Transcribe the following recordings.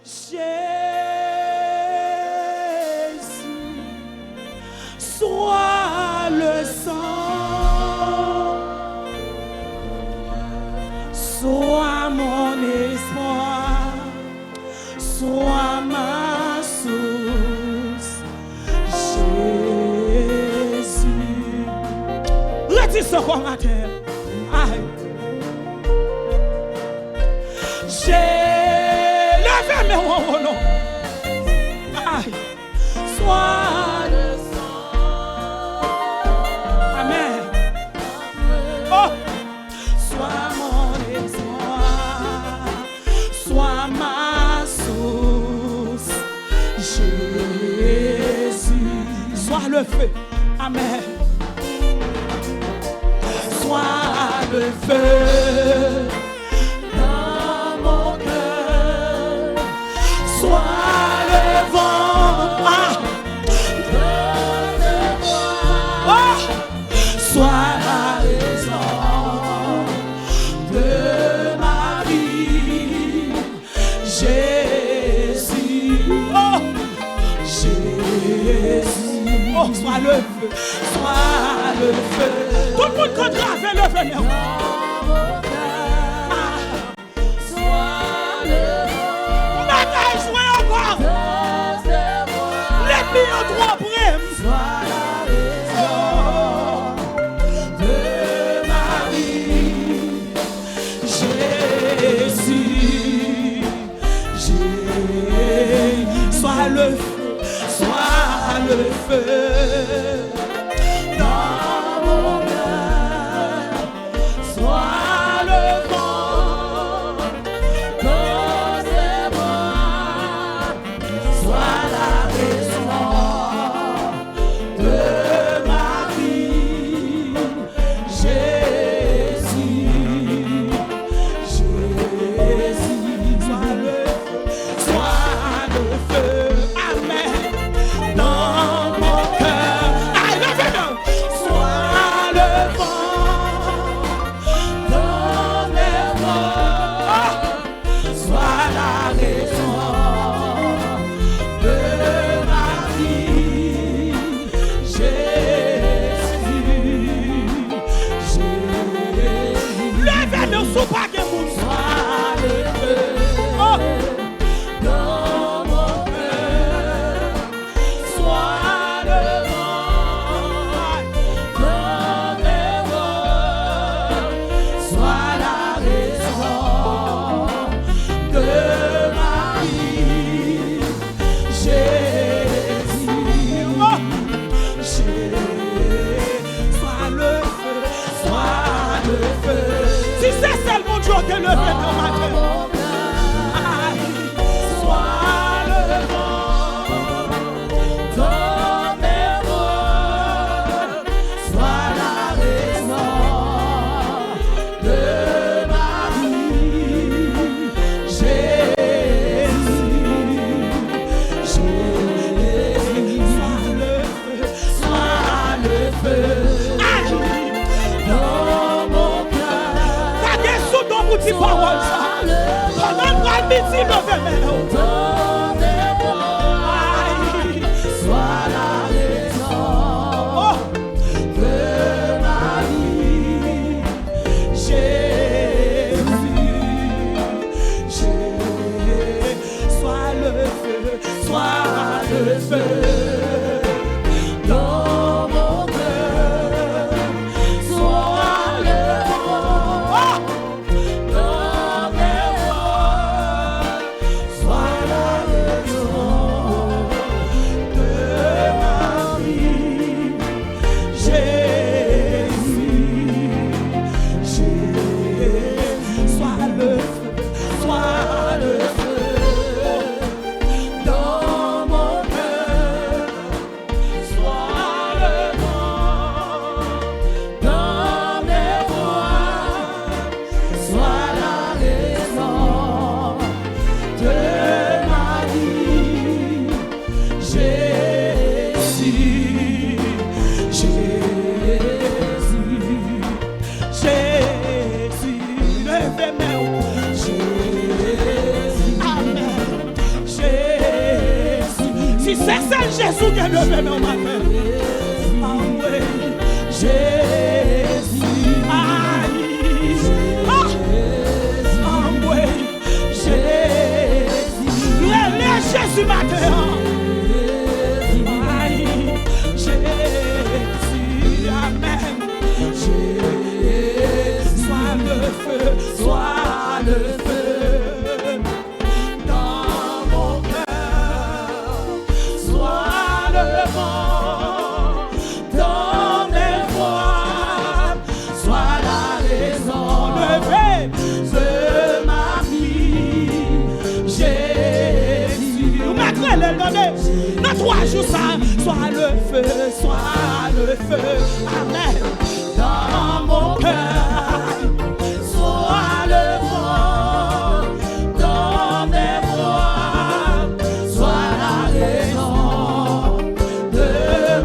Jésus, sois le sang, sois mon espoir, sois ma source, Jésus. Let's ce qu'on a terre. J'ai levé mes non. Sois le sang. Amen. Oh, sois mon espoir, sois ma source, Jésus. Sois le feu. Amen. Sois le feu. Sois le feu, sois le feu. Tout le monde compte graver le feu. Sois le feu. Bataille, jouez encore. L'ennemi au droit prime. Sois la raison de ma vie. Jésus, Jésus. Sois le feu. Sois le feu dans mon cœur, sois le vent dans ses bras, sois la raison de ma vie, Jésus, Jésus, sois le feu, Amen. Que le feu dans ma terre. Sois le vent dans mes voies, sois la raison de ma vie, Jésus, Jésus. Sois le feu, dans mon cœur. Petit parole ça. Pendant qu'on midi le sois la raison de ma vie, Jésus, Jésus. Sois le feu, sois le feu. Sois le feu dans mon cœur. Jésus qui est levé dans ma main. Ah oui, Jésus. Aïe. Ah oui, Jésus. Lève Jésus matin. Aïe, Jésus. Amen. Jésus. Sois le feu, sois le feu. Dans 3 jours, ça, soit le feu, soit le feu. Amen. Dans mon cœur, soit le vent. Dans mes bras, soit la raison de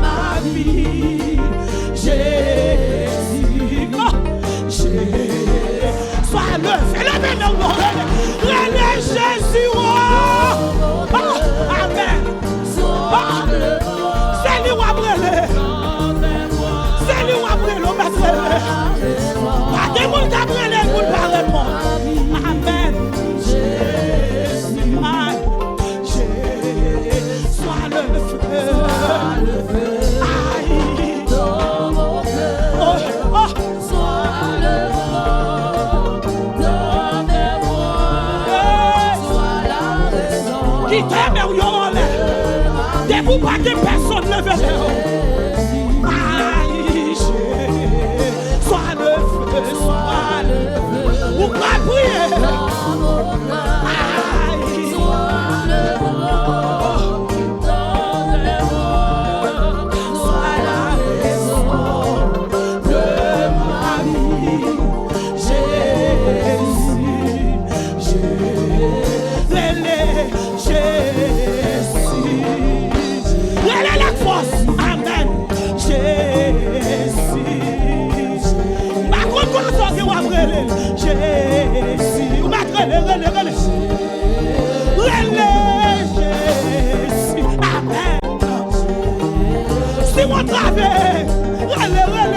ma vie. Jésus, oh, Jésus, soit le feu. Relève Jésus, oh. C'est lui ou après c'est lui ou après le maître. Pas de monde qui après le monde par le monde. Amen. Jésus, sois le feu. Aïe. Dans mon cœur, sois le vent. Dans mes bras, sois la raison. Qui t'aime ou yon vous pas que personne ne veut. Aïe, sois le feu, sois le feu. Vous pas prier. Aïe, sois le vent. Dans les mots, sois la raison de ma vie. Amen. Jésus. Par contre, quand on dit Jésus, vous mettrez relais. Jésus. Amen. Si vous travaillez, relais.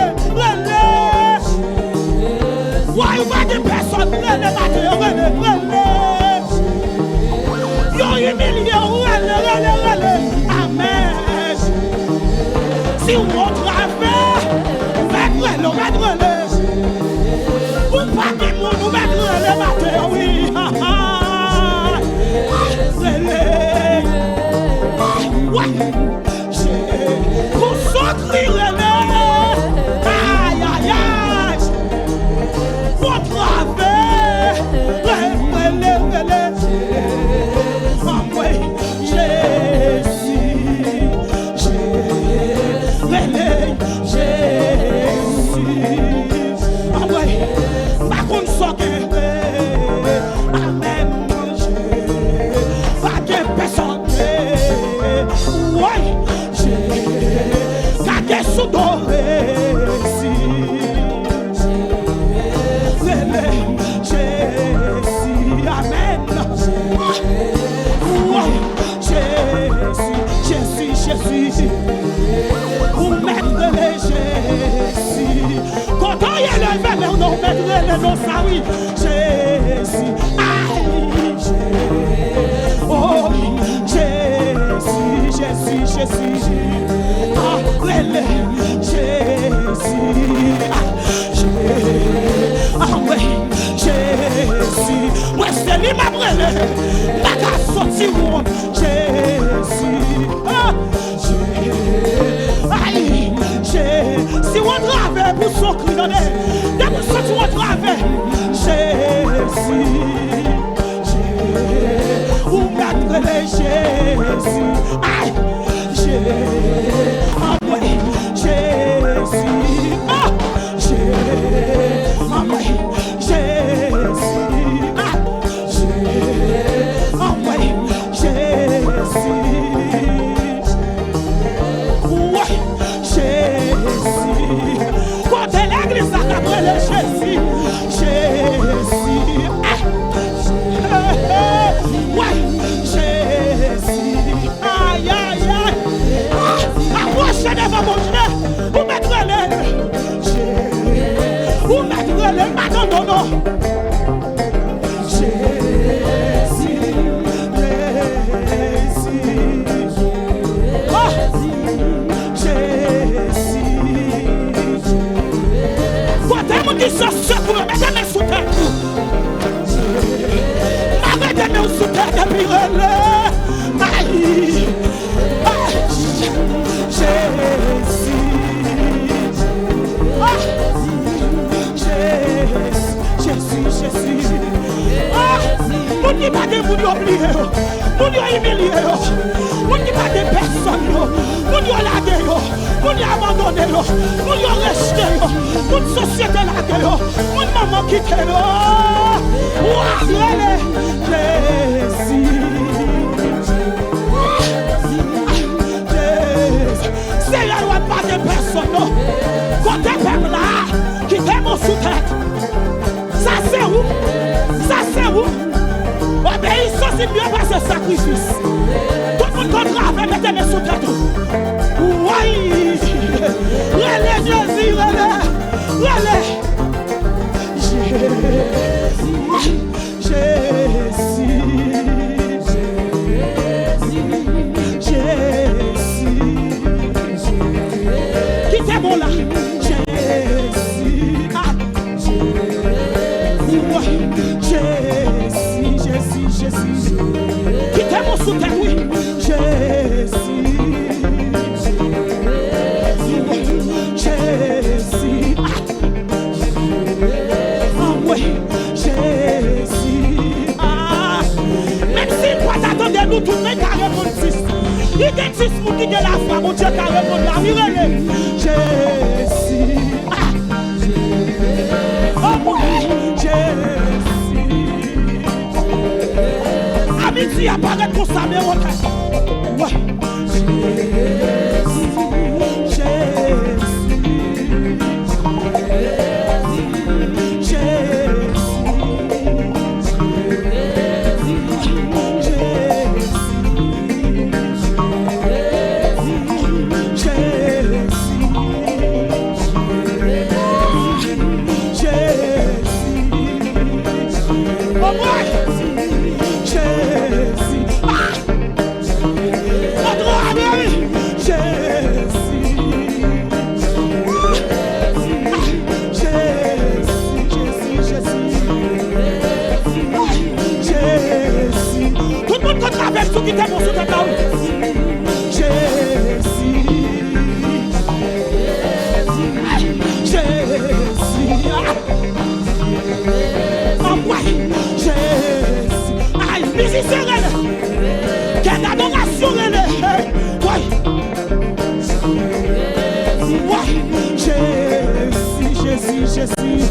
Voyez pas de personnes, relais. Yo humilié, relais. Amen. Si vous travaillez, mettre-le. Vous pas de monde, vous mettre-le matin, oui. Vous sortirez, aïe. Vous travaillez, Jésus, vous mettre les Jésus. Quand on y est levé, mais on mettre les noms, ça oui. Jésus, aïe, Jésus. Oh, Jésus. Ah, Jésus. Ah, oui, Jésus. Ouais, c'est lui m'a brûlé. La casse sorti, Jésus. Ah, aïe, si on travaille pour son cri, dès que tu travailles, Jésus, vous mettre les Jésus, aïe, Jésus, ah oui, Jésus, ah, Jésus, ah oui, Jésus, ah, Jésus, ah oui, Jésus. Jésus, quand l'église a ou sous terre depuis relais. Aïe. Jésus. Jésus. Moun qui pas de moun yo oublié, moun yo humilié, moun qui pas de personne, moun yo lagué, moun yo abandonné, moun yo rejeté, moun société lagué, moun maman quitté. Ouah, Jésus. C'est la loi pas de personne, côté peuple là, qui t'aime sous tête. Ça c'est où? Ça c'est où? Obéissance c'est mieux parce que sacrifice. Tout le monde contre avec mettez mes sous tête. Oui. Relais Jésus, relais. Relais. Jésus. Qui t'est bon là? Jésus, qui t'aime sous terre, oui, Jésus, Jésus, ah oui, Jésus, ah, même si toi t'attendais nous tourner carré pour 6, il y a 6 pour qui de la foi, mon Dieu carré pour la vie, Jésus, ah, oui, Jésus. Amitié apparaît pour ça, mais ouais. Qui t'aime sous ta parole. Jésus. Jésus. Oh ouais. Jésus. Aïe, musicien, quelle adoration, ouais. Ouais. Jésus, Jésus, Jésus.